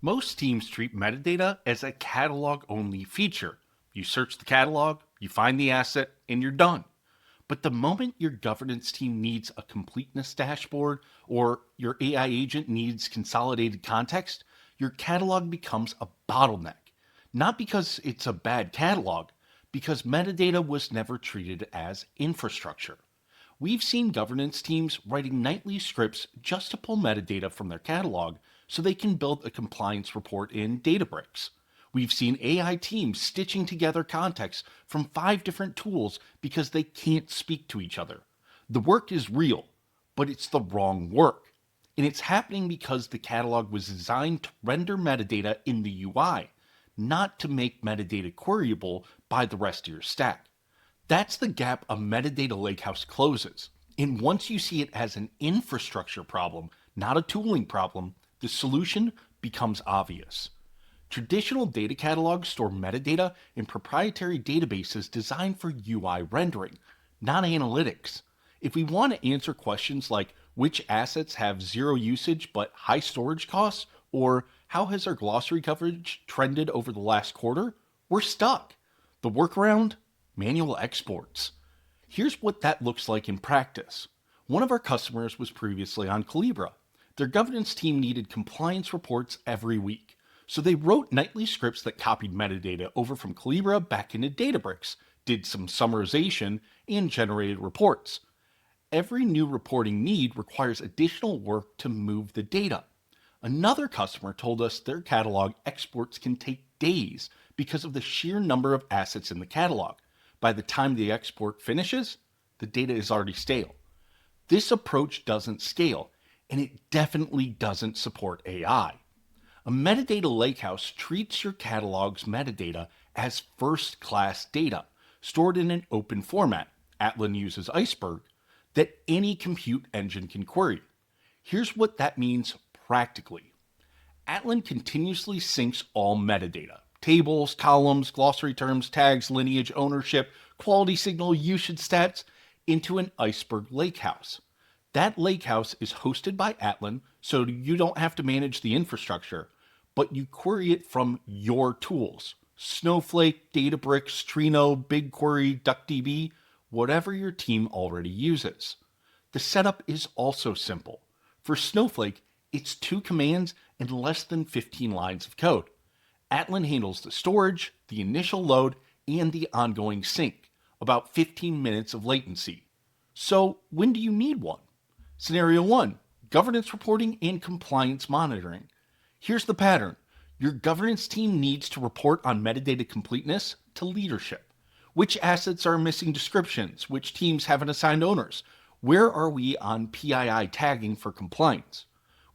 Most teams treat metadata as a catalog-only feature. You search the catalog, you find the asset, and you're done. But the moment your governance team needs a completeness dashboard or your AI agent needs consolidated context, your catalog becomes a bottleneck. Not because it's a bad catalog, because metadata was never treated as infrastructure. We've seen governance teams writing nightly scripts just to pull metadata from their catalog so they can build a compliance report in Databricks. We've seen AI teams stitching together context from 5 different tools because they can't speak to each other. The work is real, but it's the wrong work. And it's happening because the catalog was designed to render metadata in the UI, not to make metadata queryable by the rest of your stack. That's the gap a metadata lakehouse closes. And once you see it as an infrastructure problem, not a tooling problem, the solution becomes obvious. Traditional data catalogs store metadata in proprietary databases designed for UI rendering, not analytics. If we want to answer questions like which assets have zero usage but high storage costs, or how has our glossary coverage trended over the last quarter, we're stuck. The workaround? Manual exports. Here's what that looks like in practice. One of our customers was previously on Calibra. Their governance team needed compliance reports every week, so they wrote nightly scripts that copied metadata over from Calibra back into Databricks, did some summarization, and generated reports. Every new reporting need requires additional work to move the data. Another customer told us their catalog exports can take days because of the sheer number of assets in the catalog. By the time the export finishes, the data is already stale. This approach doesn't scale, and it definitely doesn't support AI. A metadata lakehouse treats your catalog's metadata as first-class data, stored in an open format, Atlan uses Iceberg, that any compute engine can query. Here's what that means practically. Atlan continuously syncs all metadata, tables, columns, glossary terms, tags, lineage, ownership, quality signal, usage stats, into an Iceberg lakehouse. That lakehouse is hosted by Atlan, so you don't have to manage the infrastructure, but you query it from your tools. Snowflake, Databricks, Trino, BigQuery, DuckDB, whatever your team already uses. The setup is also simple. For Snowflake, it's 2 commands and less than 15 lines of code. Atlan handles the storage, the initial load, and the ongoing sync, about 15 minutes of latency. So when do you need one? Scenario 1, governance reporting and compliance monitoring. Here's the pattern. Your governance team needs to report on metadata completeness to leadership. Which assets are missing descriptions? Which teams haven't assigned owners? Where are we on PII tagging for compliance?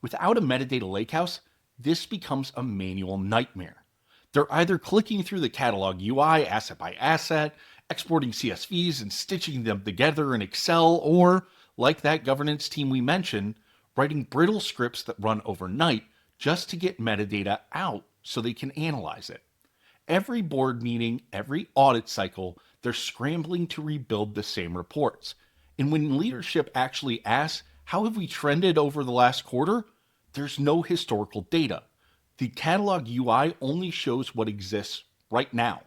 Without a metadata lakehouse, this becomes a manual nightmare. They're either clicking through the catalog UI asset by asset, exporting CSVs and stitching them together in Excel, or, like that governance team we mentioned, writing brittle scripts that run overnight just to get metadata out so they can analyze it. Every board meeting, every audit cycle, they're scrambling to rebuild the same reports. And when leadership actually asks, how have we trended over the last quarter? There's no historical data. The catalog UI only shows what exists right now.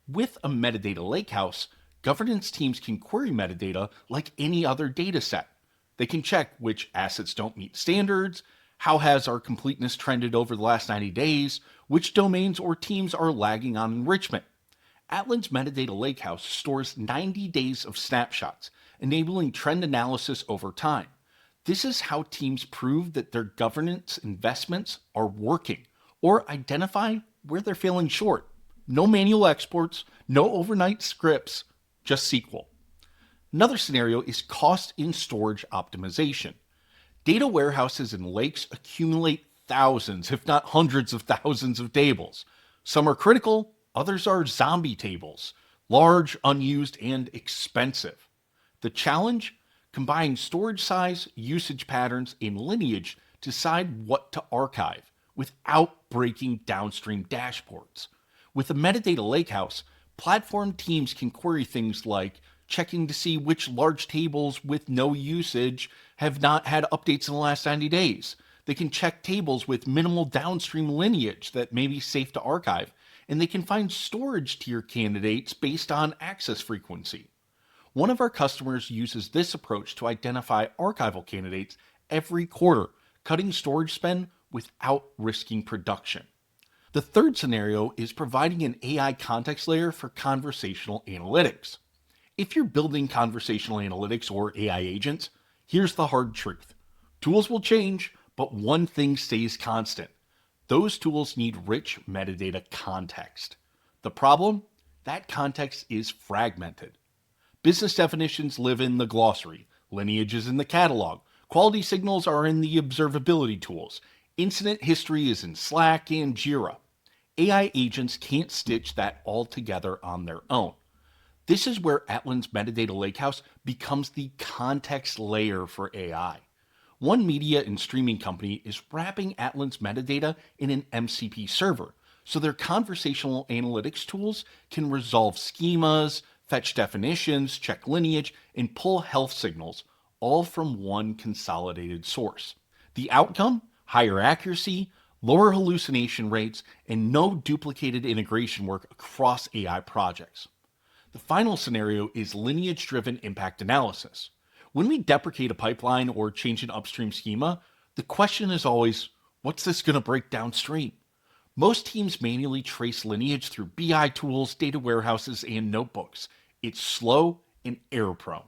With a metadata lakehouse, governance teams can query metadata like any other data set. They can check which assets don't meet standards, how has our completeness trended over the last 90 days, which domains or teams are lagging on enrichment. Atlan's metadata lakehouse stores 90 days of snapshots, enabling trend analysis over time. This is how teams prove that their governance investments are working or identify where they're falling short. No manual exports, no overnight scripts, just SQL. Another scenario is cost in storage optimization. Data warehouses and lakes accumulate thousands, if not hundreds of thousands of tables. Some are critical, others are zombie tables, large, unused, and expensive. The challenge? Combining storage size, usage patterns, and lineage to decide what to archive without breaking downstream dashboards. With a metadata lakehouse, platform teams can query things like checking to see which large tables with no usage have not had updates in the last 90 days. They can check tables with minimal downstream lineage that may be safe to archive, and they can find storage tier candidates based on access frequency. One of our customers uses this approach to identify archival candidates every quarter, cutting storage spend without risking production. The third scenario is providing an AI context layer for conversational analytics. If you're building conversational analytics or AI agents, here's the hard truth. Tools will change, but one thing stays constant. Those tools need rich metadata context. The problem? That context is fragmented. Business definitions live in the glossary, lineage is in the catalog, quality signals are in the observability tools, incident history is in Slack and Jira. AI agents can't stitch that all together on their own. This is where Atlan's Metadata Lakehouse becomes the context layer for AI. One media and streaming company is wrapping Atlan's metadata in an MCP server, so their conversational analytics tools can resolve schemas, fetch definitions, check lineage, and pull health signals, all from one consolidated source. The outcome? Higher accuracy, lower hallucination rates, and no duplicated integration work across AI projects. The final scenario is lineage-driven impact analysis. When we deprecate a pipeline or change an upstream schema, the question is always, what's this going to break downstream? Most teams manually trace lineage through BI tools, data warehouses, and notebooks. It's slow and error-prone.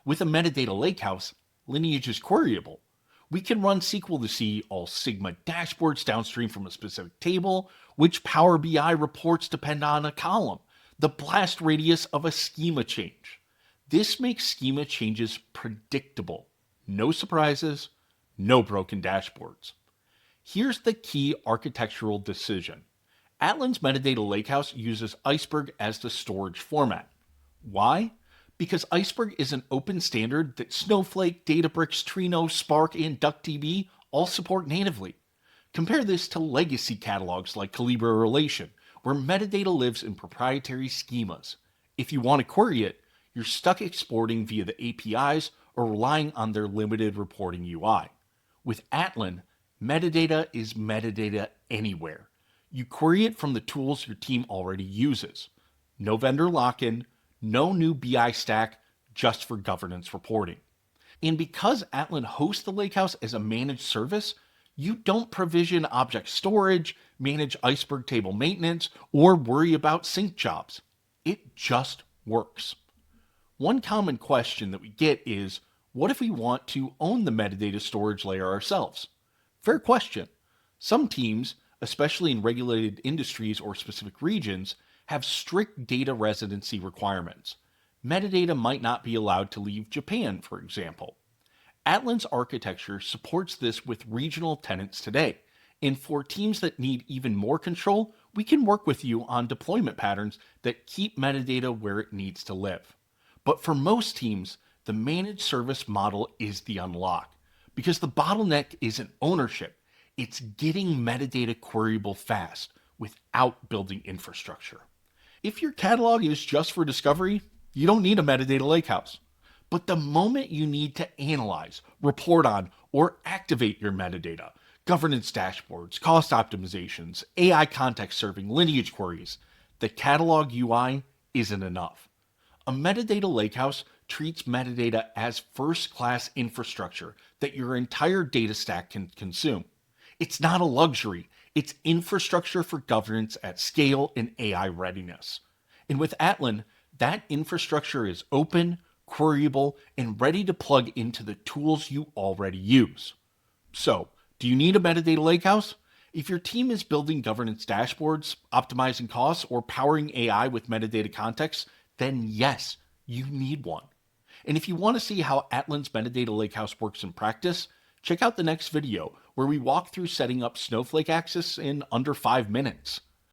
With a metadata lakehouse, lineage is queryable. We can run SQL to see all Sigma dashboards downstream from a specific table, which Power BI reports depend on a column, the blast radius of a schema change. This makes schema changes predictable. No surprises, no broken dashboards. Here's the key architectural decision. Atlan's Metadata Lakehouse uses Iceberg as the storage format. Why? Because Iceberg is an open standard that Snowflake, Databricks, Trino, Spark, and DuckDB all support natively. Compare this to legacy catalogs like Calibra Relation, where metadata lives in proprietary schemas. If you want to query it, you're stuck exporting via the APIs or relying on their limited reporting UI. With Atlan, metadata is metadata anywhere. You query it from the tools your team already uses. No vendor lock-in, no new BI stack, just for governance reporting. And because Atlan hosts the Lakehouse as a managed service, you don't provision object storage, manage Iceberg table maintenance, or worry about sync jobs. It just works. One common question that we get is, what if we want to own the metadata storage layer ourselves? Fair question. Some teams, especially in regulated industries or specific regions, have strict data residency requirements. Metadata might not be allowed to leave Japan, for example. Atlan's architecture supports this with regional tenants today, and for teams that need even more control, we can work with you on deployment patterns that keep metadata where it needs to live. But for most teams, the managed service model is the unlock, because the bottleneck isn't ownership, it's getting metadata queryable fast without building infrastructure. If your catalog is just for discovery, you don't need a metadata lakehouse. But the moment you need to analyze, report on, or activate your metadata, governance dashboards, cost optimizations, AI context serving, lineage queries, the catalog UI isn't enough. A metadata lakehouse treats metadata as first-class infrastructure that your entire data stack can consume. It's not a luxury, it's infrastructure for governance at scale and AI readiness. And with Atlan, that infrastructure is open, queryable, and ready to plug into the tools you already use. So, do you need a metadata lakehouse? If your team is building governance dashboards, optimizing costs, or powering AI with metadata context, then yes, you need one. And if you want to see how Atlan's Metadata Lakehouse works in practice, check out the next video where we walk through setting up Snowflake access in under 5 minutes.